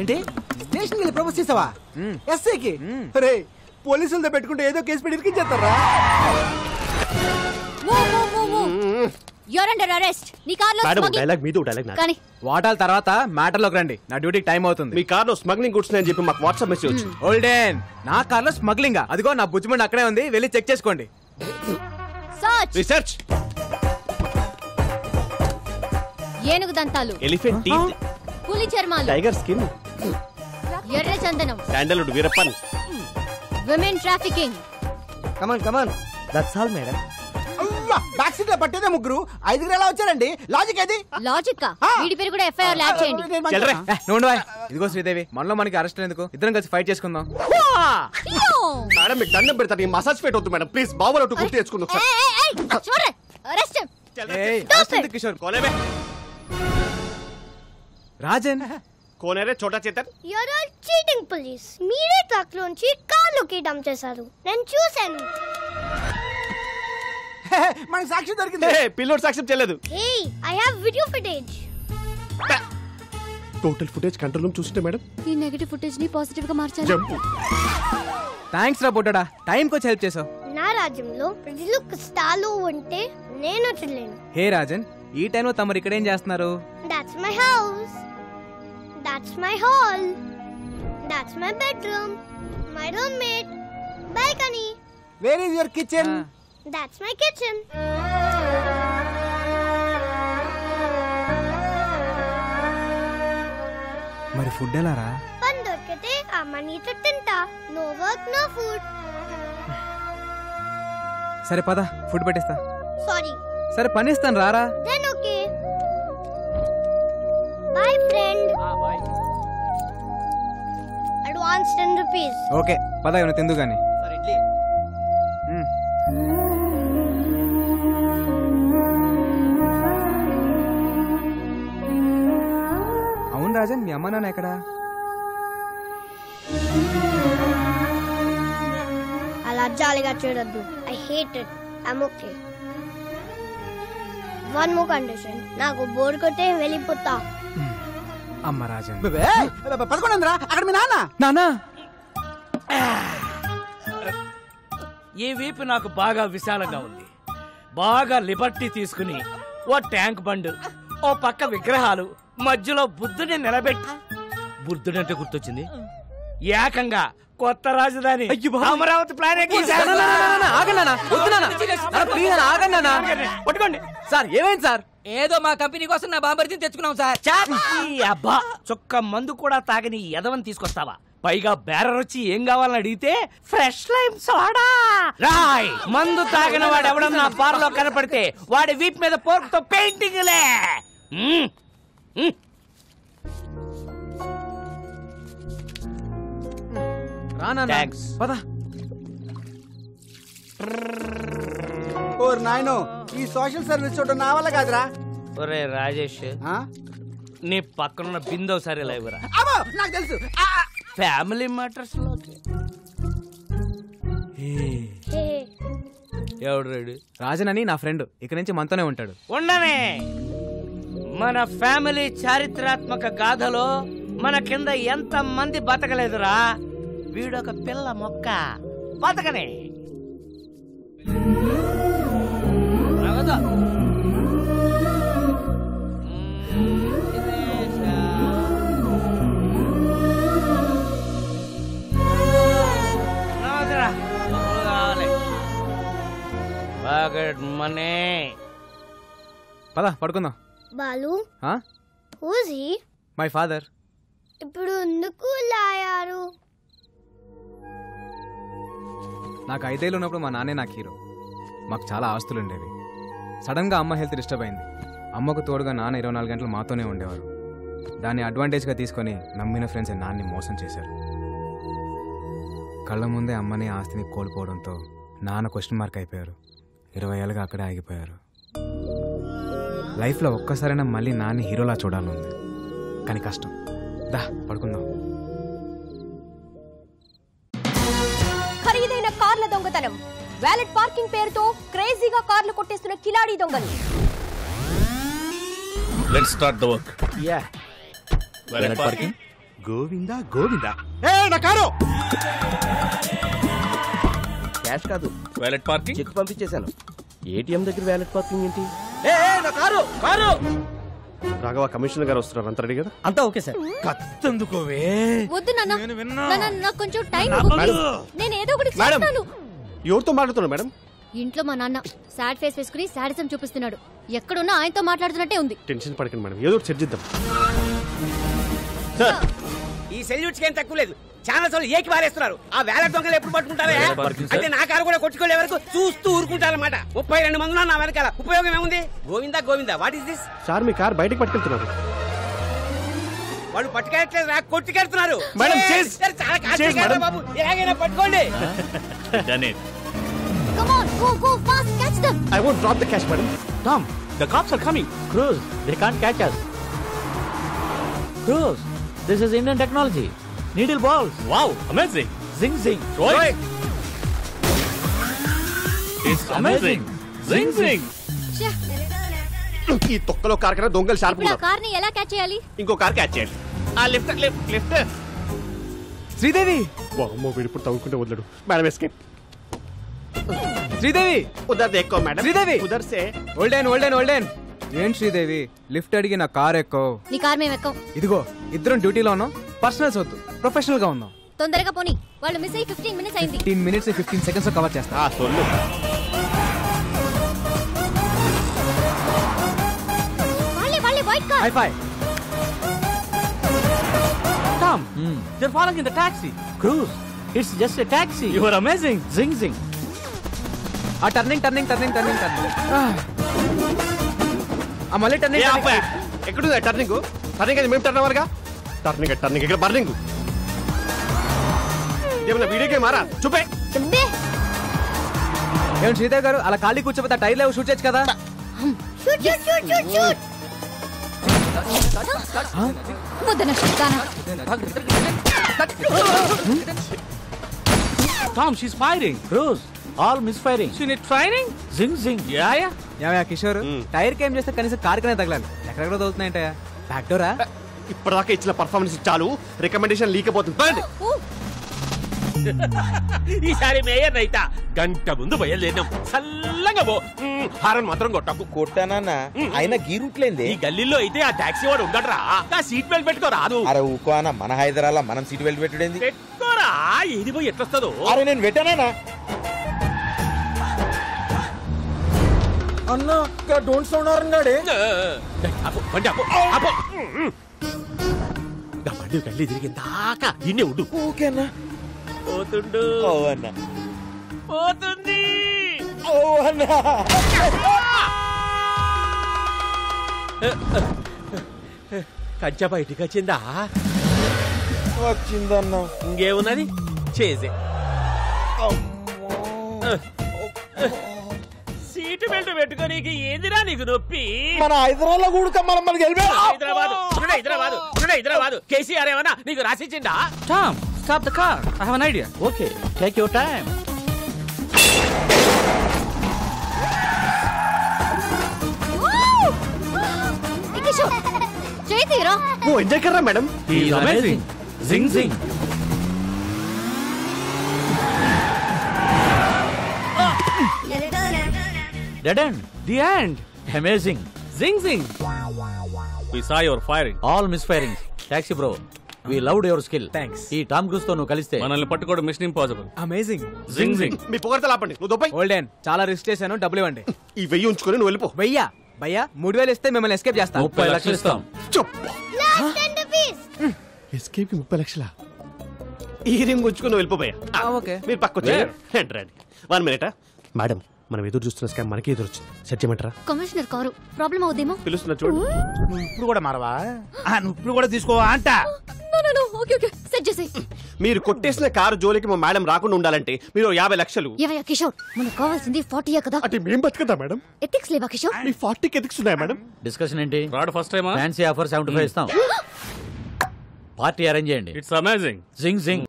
ఏంటి స్టేషన్కి వెళ్ళి ప్రపోజ్ చేసావా? ఎస్ఐకి? రే పోలీసులతో పెట్టుకుంటే ఏదో కేసు పెట్టి ఇరికించేస్తారా? You're under arrest. నీ కార్లో కానీ వాటాల తర్వాత మ్యాటర్ లోకి రండి. నా డ్యూటీకి టైం అవుతుంది. మీ కార్లో స్మగ్లింగ్ గుడ్స్ అని చెప్పి మాకు వాట్సాప్ మెసేజ్ వచ్చింది. ఓల్డెన్ నా కార్లో స్మగ్లింగ్. అదిగో నా బుజ్జిమండి అక్కడే ఉంది, వెళ్ళి చెక్ చేసుకోండి. రీసెర్చ్. ఏనుగు దంతాలు, ఎలిఫెంట్ టీత్, పులి చర్మాలు, టైగర్ స్కిన్, ఎర్ర చందనం, sandalwood Veerappan, women trafficking. Come on that's all madam. Back seat లో పట్టేదే ముగ్గురు, 5 ఎలా వచ్చారండి? లాజిక్ అది. లాజిక్ వీడి పేరు కూడా ఎఫ్ఐఆర్ యాడ్ చేయండి. ఇదిగో శ్రీదేవి, మనలో మనకి అరెస్ట్ ఎందుకు? ఇద్దరం కలిసి ఫైట్ చేసుకుందాం. మేడం మీకు దండం పెడతాను, మసాజ్ ఫేట్ వద్దు మేడం ప్లీజ్. బాబులో గుర్తు తెచ్చుకుందాం. కిషోర్ రాజన్ కోనేరే చోటా Chetan. You're all cheating police. మీరే ట్రక్ లోంచి కార్లోకి డంప్ చేశారు, నేను చూశాను. మనకి సాక్షి దొరికింది. పిల్లోడ్ సాక్ష్యం చేయలేదు. Hey, I have video footage. Total footage control room చూస్తుంటే మేడం ఈ నెగటివ్ ఫుటేజ్ ని పాజిటివ్ గా మార్చాలి. జంప్. థ్యాంక్స్ రా బొట్టడా, టైం కి వచ్చి హెల్ప్ చేసావు. నా రాజ్యంలో ప్రజలు కష్టాలు ఉంటే నేను చూడలేను. హే రాజన్, ఈ టైంలో తమరు ఇక్కడ ఏం చేస్తున్నారు? That's my house. That's my hall. That's my bedroom. My roommate. Balcony. Where is your kitchen? That's my kitchen. మరి ఫుడ్ ఎలా రా? పని దొరికితే అమ్మనితో తింటా. No work, no food. సరే పద, ఫుడ్ పెట్టేస్తా. Sorry. సరే పని ఇస్తాను, రారా. Then okay. Bye friend. Bye. Advance 10 rupees. Okay పద, ఏమైనా తిందు గాని. సరే ఇడ్లీ. అవును రాజన్, మీ అమ్మ నాన్న ఎక్కడా? అలా జాలిగా చూడొద్దు. I hate it. I'm okay. One more condition. నాకు బోర్ కొట్టే వెళ్ళిపోతా. అమ్మ రాజన్. పదకొండురా, అక్కడ మీ నాన్న. నానా ఈ వీపు నాకు బాగా విశాలంగా ఉంది. బాగా లిబర్టీ తీసుకుని ఓ ట్యాంక్ బండ్, ఓ పక్క విగ్రహాలు, మధ్యలో బుద్ధుని నిలబెట్టి, బుద్ధుడంటే గుర్తొచ్చింది, ఏకంగా కొత్త రాజధాని అమరావతి ప్లాన్ పట్టుకోండి. సార్ ఏమైంది సార్? ఏదో మా కంపెనీ కోసం నా బాంబర్తిని తెచ్చుకున్నాం సార్. అబ్బా, చొక్క మందు కూడా తాగని ఎదవని తీసుకొస్తావా? పైగా బేరర్ వచ్చి ఏం కావాలని అడిగితే ఫ్రెష్ లైమ్ సోడా. రాయ్, మందు తాగిన వాడు ఎవడన్నా బార్ లో కనపడితే వాడి వీప్ మీద పోర్క్ తో పెయింటింగ్లే. ఓర్ నాయనో, ఈ సోషల్ సర్వీస్ చూడటం నా వల్ల కాదురా. ఒరే రాజేష్, నీ పక్కనున్న బిందో సరే లేవురా. నాకు తెలుసు. ఫ్యామిలీ మ్యాటర్స్ లోకి ఎవడు రెడీ? రాజన్ అని నా ఫ్రెండ్, ఇక్కడ నుంచి మనతోనే ఉంటాడు. ఉండనే. మన ఫ్యామిలీ చారిత్రాత్మక గాథలో మన కింద ఎంత మంది బతకలేదురా. వీడొక పిల్ల మొక్క బతకనే. మనీ పద పడుకుందాం. బాలు, ఆ? who's he? My father. ఇప్పుడు ఎందుకు లాయారు? నాకు 5 ఏళ్ళు ఉన్నప్పుడు మా నాన్నే నాకు హీరో. మాకు చాలా ఆస్తులు ఉండేవి. సడన్గా అమ్మ హెల్త్ డిస్టర్బ్ అయింది. అమ్మకు తోడుగా నాన్న 24 గంటలు మాతోనే ఉండేవారు. దాన్ని అడ్వాంటేజ్గా తీసుకొని నమ్మిన ఫ్రెండ్స్ నాన్ని మోసం చేశారు. కళ్ళ ముందే అమ్మని ఆస్తిని కోల్పోవడంతో నాన్న క్వశ్చన్ మార్క్ అయిపోయారు. 20 ఏళ్ళుగా అక్కడే ఆగిపోయారు. లైఫ్లో ఒక్కసారైనా మళ్ళీ నాన్ని హీరోలా చూడాలని కానీ కష్టం. దా పడుకుందాం. ఖరీదైన కార్ల దొంగతనం, వ్యాలెట్ పార్కింగ్ పేరుతో క్రేజీగా కార్లు కొట్టేస్తున్న కిలాడీ దొంగలు. Let's start the work. Yeah. Valet parking, Govinda Govinda ఏ నా కారు క్యాష్ కాదు, వాలెట్ పార్కింగ్ చెక్ పంపించేశాను. ఏటీఎం దగ్గర వాలెట్ పార్కింగ్ ఏంటి? నా కారు కారు. రాఘవ కమిషనర్ గారు వస్తున్నారు, అంత రెడీ కదా? అంతా ఓకే సార్. కత్తందుకోవే. వద్దు నాన్న, నేను విన్నా. నాకు కొంచెం టైం మేడం. నేను ఏదో ఒకటి మేడం. చేస్తాను. ఎవరితో మాట్లాడుతున్నారు మేడం? ఇంట్లో మా నాన్న సాడ్ ఫేస్ వేసుకుని సాడిజం చూపిస్తున్నాడు. ఎక్కడున్నా ఆయనతో మాట్లాడుతున్నట్టే ఉంది. టెన్షన్ పడకండి మేడం, ఏదో ఒకటి సెట్ చేద్దాం. సార్ ఈ సెల్యూట్స్ ఏం తక్కువ లేదు. చాలా సార్లు ఏకి వారేస్తున్నారు. ఆ వేల దొంగలు ఎప్పుడు పట్టుకుంటారా? అంటే నా కారు కూడా కొట్టుకోలే వరకు చూస్తూ ఊరుకుంటారన్నమాట. 32 మంది ఉన్నారు నా వెనకాల. ఉపయోగం ఏముంది? Govinda Govinda, what is this? Sir me car బయటకు పట్టుకెళ్తున్నారు. వాళ్ళు పట్టుకెళ్ళట్లేదు, రా కొట్టుకెళ్తున్నారు. మేడం, చేస్. చాలా కాదు బాబు, ఎలాగైనా పట్టుకోండి. Come on, go fast, catch them. I won't drop the cash, madam. Tom, the cops are coming. Cruz, they can't catch us. Cruz, this is Indian technology. Needle balls. Wow, amazing. Zing zing. Roy. It's amazing. Zing zing. ఈ తొక్కలో car కన్నా దొంగలు sharp ఇప్పుడు ఆ ఉన్నారు. కార్ని ఎలా catch చేయాలి? ఇంకో కార్ క్యాచ్ చేయాలి. ఆ లిఫ్ట్ లిఫ్ట్ లిఫ్ట్. శ్రీదేవి అమ్మో వీడు ఇప్పుడు తవ్వుకుంటే వదలడు. Madam escape. శ్రీదేవి ఉదర్ దేక్కో మేడం. శ్రీదేవి. ఉదర్ సే. ఓల్డెన్ ఏం శ్రీదేవి లిఫ్ట్ అడిగి నా కార్ ఎక్కో. నీ కార్ మేము ఎక్కం. ఇదిగో ఇద్దరం డ్యూటీలో ఉన్నాం, పర్సనల్స్ వద్దు, ప్రొఫెషనల్ గా ఉన్నాం. తొందరగా పోనీ, వాళ్ళు మిస్ అయ్యి 15 మినిట్స్ అయింది. 15 మినిట్స్ 15 సెకండ్స్ లో కవర్ చేస్తా. సొల్లు. వాళ్ళే white car. High phi. Tom, they're falling in the taxi. Cruz, it's just a taxi. You are amazing. Zing zing. ఆ టర్నింగ్ ఆ మళ్ళీ టర్నింగ్. ఎక్కడుంది టర్నింగ్? టర్నింగ్ అది మేము టర్న్ అవ్వాలిగా. టర్నింగ్ ఇక్కడ బర్నింగ్. ఏమన్నా వీడియో గేమ్ మారా? చూపే. ఏం శ్రీదేవి గారు అలా ఖాళీ కూర్చోపోతే టైర్ లేవు, షూట్ చేయొచ్చు కదా. Tom, she's firing. Cruz, all misfiring. She need training. Zing zing. Yeah. ఏమయ్యా కిషోర్, టైర్ కి ఏం చేస్తే కనీసం కార్ కనే తగలాలి. ఎక్కడెక్కడ తగులుతున్నాయంటే బ్యాక్ డోరా. ఇప్పటిదాకా ఇచ్చిన పర్ఫార్మెన్స్ చాలు, రికమెండేషన్ లీక్ అయిపోతుంది. ఈసారి మేయర్ రైతా గంట ముందు బయలుదేరినాం. చల్లగా పో, హారన్ మాత్రం కొట్టకు. కొట్టానన్నా అయినా గీరుట్లేంది. ఈ గల్లీలో అయితే ఆ టాక్సీ వాడు ఉండడరా. ఆ సీట్ బెల్ట్ పెట్టుకో రాదు. అరే ఊకో అన్న, మన హైదరాబాద్ మనం సీట్ బెల్ట్ పెట్టుడేంది? పెట్టుకోరా, ఇది పోయి ఎట్లొస్తుందో. అరే నేను పెట్టానా అన్నా? డోంట్ సౌండ్ అన్నాడే. బండి గల్లీ తిరిగిన దాకా ఇన్నే ఉండు. ఓకేనా? పోతుండు. ఓ అన్న. పోతుంది. ఓ అన్న. కంచె బయటికి వచ్చిందా? వచ్చిందన్న. ఇంకేమున్నది చేసే. సీటు బెల్ట్ పెట్టుకోనీకి ఏందిరా నీకు నొప్పి? మన హైదరాబాద్ కూడా మనం మనకి హైదరాబాద్ కేసీఆర్ ఏమన్నా నీకు రాసిచ్చిందా? Tom, stop the car. I have an idea. Okay, take your time. ఓ ఎంజాయ్ కర్రా madam. He is amazing. Zing zing. Dead end. The end. Amazing. Zing zing. We saw your firing. All misfiring. Taxi bro. We loved your skill. Thanks. ఈ Tom cruise తో నువ్వు కలిస్తే మనల్ని పట్టుకోవడం machine impossible. Amazing. జింగ్ జింగ్. మీ పొగడత లాపండి, నువ్వు దొబ్బై. Olden చాలా రిస్క్ చేశాను, డబ్బులు ఇవ్వండి. ఈ 1000 ఉంచుకొని నువ్వు వెళ్ళిపో. భయ్యా 3000 ఇస్తే మిమ్మల్ని ఎస్కేప్ చేస్తా. 30 లక్షలు ఇస్తాం. ఎస్కేప్ కి 30 లక్షలా? ఈ రింగ్ ఉంచుకొని వెళ్ళిపోయా. ఓకే. మీరు పక్కొచ్చే రండి. 1 మినిట్. మేడం, మనం ఎదురు చూస్తున్న స్కామ్ మనకి ఎదురు వచ్చింది. సెట్ చేయమంటారా? కమిషనర్ కారు ప్రాబ్లం అవుదేమో. పిలుస్తున్నా చూడు. ఇప్పుడు కూడా మారవా? నువ్వు ఇప్పుడు కూడా తీసుకోవా అంట. ఓకే సెట్ చేసేయ్. మీరు కొట్టేసిన కారు జోలికి మా మేడం రాకుండా ఉండాలంటే మీరు 50 లక్షలు. ఏవయ్యా కిషోర్, మనకు కావాల్సింది 40 కదా. అంటే మేం బతుకుదా మేడం? ఎథిక్స్ లేవా కిషోర్? మీ 40కి ఎథిక్స్ ఉన్నాయా మేడం? డిస్కషన్ ఏంటి? రాడ్ ఫస్ట్ టైమా? ఫ్యాన్సీ ఆఫర్ 75 ఇస్తాం. పార్టీ అరేంజ్ చేయండి. It's amazing. జింగ్ జింగ్.